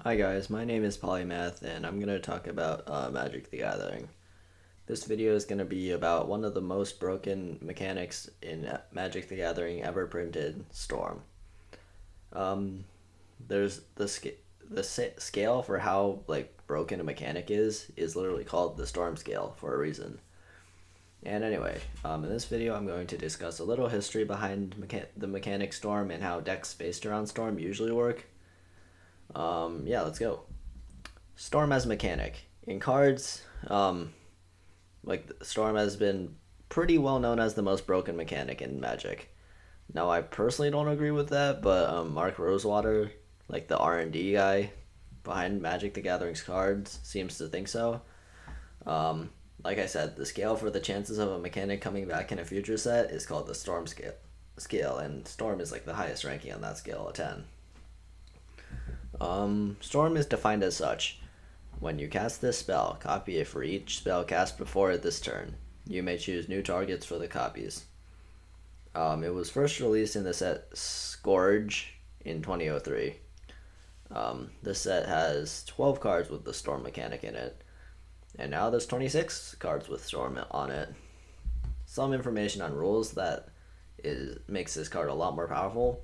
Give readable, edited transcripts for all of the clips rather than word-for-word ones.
Hi guys, my name is Polymath and I'm going to talk about Magic the Gathering. This video is going to be about one of the most broken mechanics in Magic the Gathering ever printed, Storm. There's the scale for how broken a mechanic is literally called the Storm scale for a reason. And anyway, in this video I'm going to discuss a little history behind the mechanic Storm and how decks based around Storm usually work. Yeah, let's go. Storm as mechanic. In cards, Storm has been pretty well known as the most broken mechanic in Magic. Now, I personally don't agree with that, but Mark Rosewater, like the R&D guy behind Magic the Gathering's cards, seems to think so. Like I said, the scale for the chances of a mechanic coming back in a future set is called the Storm scale, and Storm is like the highest ranking on that scale, a 10. Storm is defined as such. When you cast this spell, copy it for each spell cast before it this turn. You may choose new targets for the copies. It was first released in the set Scourge in 2003. This set has 12 cards with the Storm mechanic in it, and now there's 26 cards with Storm on it. Some information on rules that makes this card a lot more powerful.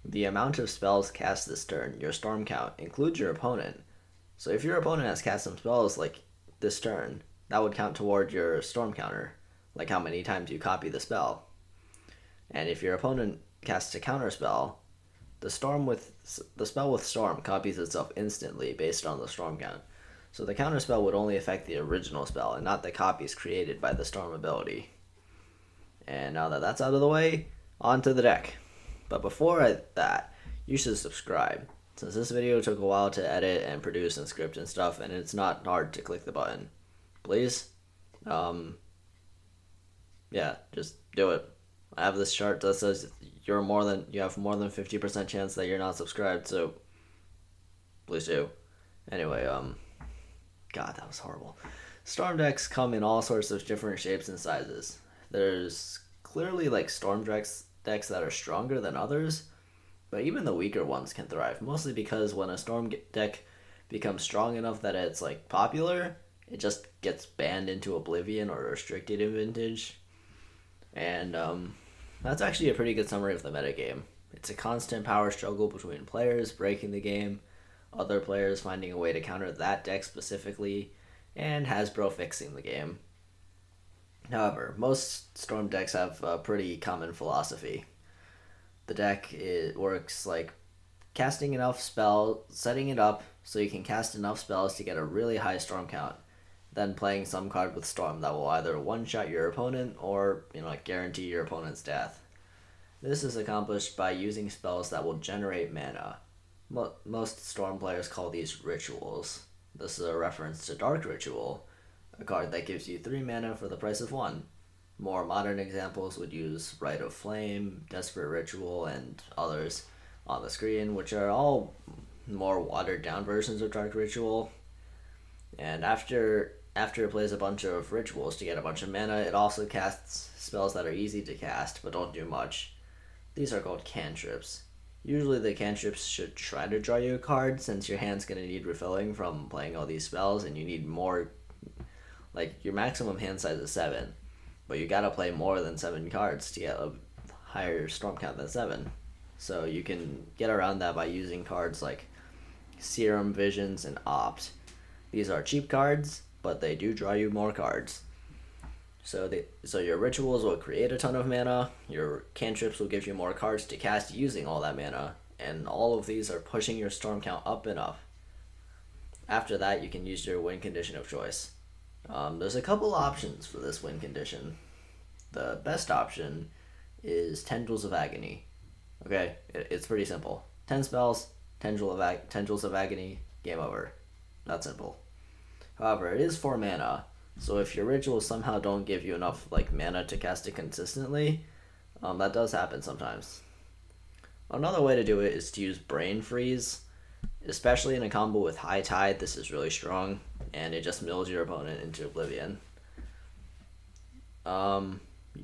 The amount of spells cast this turn, your Storm count, includes your opponent. So if your opponent has cast some spells like this turn, that would count toward your Storm counter, like how many times you copy the spell. And if your opponent casts a counter spell, the spell with Storm copies itself instantly based on the Storm count. So the counter spell would only affect the original spell and not the copies created by the Storm ability. And now that that's out of the way, on to the deck. But before that, you should subscribe, since this video took a while to edit and produce and script and stuff, and it's not hard to click the button. Please? Yeah, just do it. I have this chart that says you have more than 50% chance that you're not subscribed, so please do. Anyway, God, that was horrible. Storm decks come in all sorts of different shapes and sizes. There's clearly Storm decks that are stronger than others, but even the weaker ones can thrive, mostly because when a Storm deck becomes strong enough that it's popular, it just gets banned into oblivion or restricted in Vintage. And that's actually a pretty good summary of the metagame. It's a constant power struggle between players breaking the game, other players finding a way to counter that deck specifically, and Hasbro fixing the game. However, most Storm decks have a pretty common philosophy. The deck works like casting enough spells, setting it up so you can cast enough spells to get a really high Storm count, then playing some card with Storm that will either one-shot your opponent or guarantee your opponent's death. This is accomplished by using spells that will generate mana. Most Storm players call these rituals. This is a reference to Dark Ritual, a card that gives you 3 mana for the price of 1. More modern examples would use Rite of Flame, Desperate Ritual, and others on the screen, which are all more watered down versions of Dark Ritual. And after it plays a bunch of rituals to get a bunch of mana, it also casts spells that are easy to cast but don't do much. These are called Cantrips. Usually the Cantrips should try to draw you a card, since your hand's going to need refilling from playing all these spells, and you need more. Your maximum hand size is 7, but you gotta play more than 7 cards to get a higher Storm count than 7. So you can get around that by using cards like Serum, Visions, and Opt. These are cheap cards, but they do draw you more cards. So your rituals will create a ton of mana, your cantrips will give you more cards to cast using all that mana, and all of these are pushing your Storm count up and up. After that, you can use your win condition of choice. There's a couple options for this win condition. The best option is Tendrils of Agony. Okay, it's pretty simple. 10 spells, Tendrils of Agony, game over. That's simple. However, it is 4 mana, so if your rituals somehow don't give you enough mana to cast it consistently, that does happen sometimes. Another way to do it is to use Brain Freeze. Especially in a combo with High Tide, this is really strong, and it just mills your opponent into oblivion.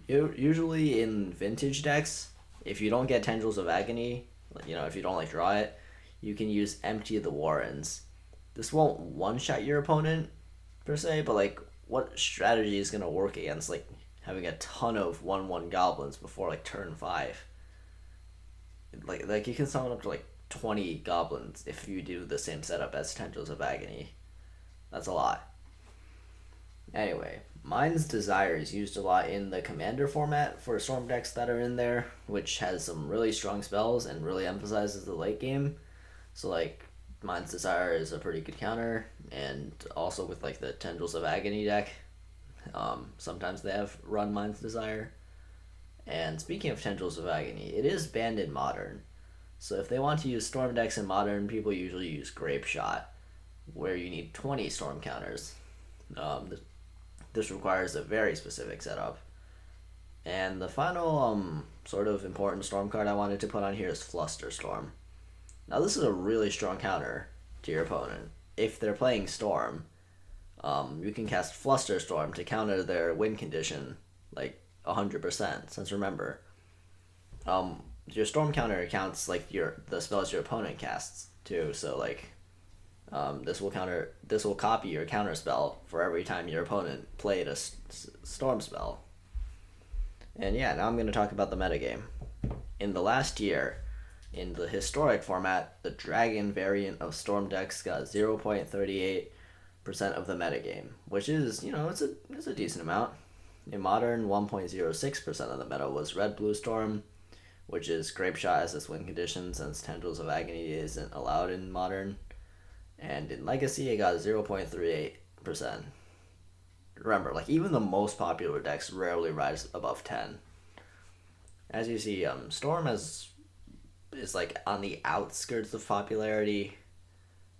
Usually in Vintage decks, if you don't get Tendrils of Agony, if you don't draw it, you can use Empty the Warrens. This won't one-shot your opponent, per se, but like, what strategy is going to work against, like, having a ton of 1/1 goblins before, like, turn 5? Like you can summon up to, like, 20 goblins if you do the same setup as Tendrils of Agony. That's a lot. Anyway, Mind's Desire is used a lot in the Commander format for Storm decks that are in there, which has some really strong spells and really emphasizes the late game. So, like, Mind's Desire is a pretty good counter, and also with, like, the Tendrils of Agony deck, sometimes they have run Mind's Desire. And speaking of Tendrils of Agony, it is banned in Modern. So if they want to use Storm decks in Modern, people usually use Grape Shot, where you need 20 Storm counters. This requires a very specific setup. And the final sort of important Storm card I wanted to put on here is Fluster Storm. Now this is a really strong counter to your opponent. If they're playing Storm, you can cast Fluster Storm to counter their win condition, like 100%. Since remember, your Storm counter counts like the spells your opponent casts too. So like, this will copy your counter spell for every time your opponent played a Storm spell. And yeah, now I'm going to talk about the metagame. In the last year, in the historic format, the Dragon variant of Storm decks got 0.38% of the metagame, which is, it's a decent amount. In Modern, 1.06% of the meta was Red-Blue Storm, which is Grape Shot as its win condition since Tendrils of Agony isn't allowed in Modern. And in Legacy, it got 0.38%. Remember, like, even the most popular decks rarely rise above 10. As you see, Storm is like on the outskirts of popularity,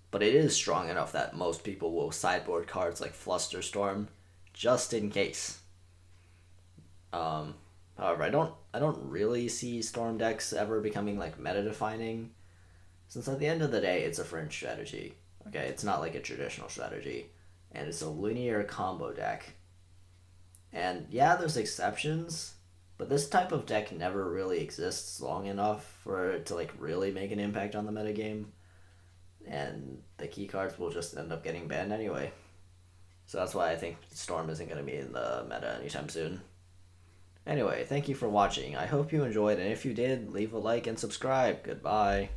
but it is strong enough that most people will sideboard cards like Fluster Storm just in case. However, I don't really see Storm decks ever becoming like meta defining, since at the end of the day it's a fringe strategy. Okay, it's not like a traditional strategy, and it's a linear combo deck. And yeah, there's exceptions, but this type of deck never really exists long enough for it to like really make an impact on the metagame, and the key cards will just end up getting banned anyway. So that's why I think Storm isn't going to be in the meta anytime soon. Anyway, thank you for watching. I hope you enjoyed, and if you did, leave a like and subscribe. Goodbye.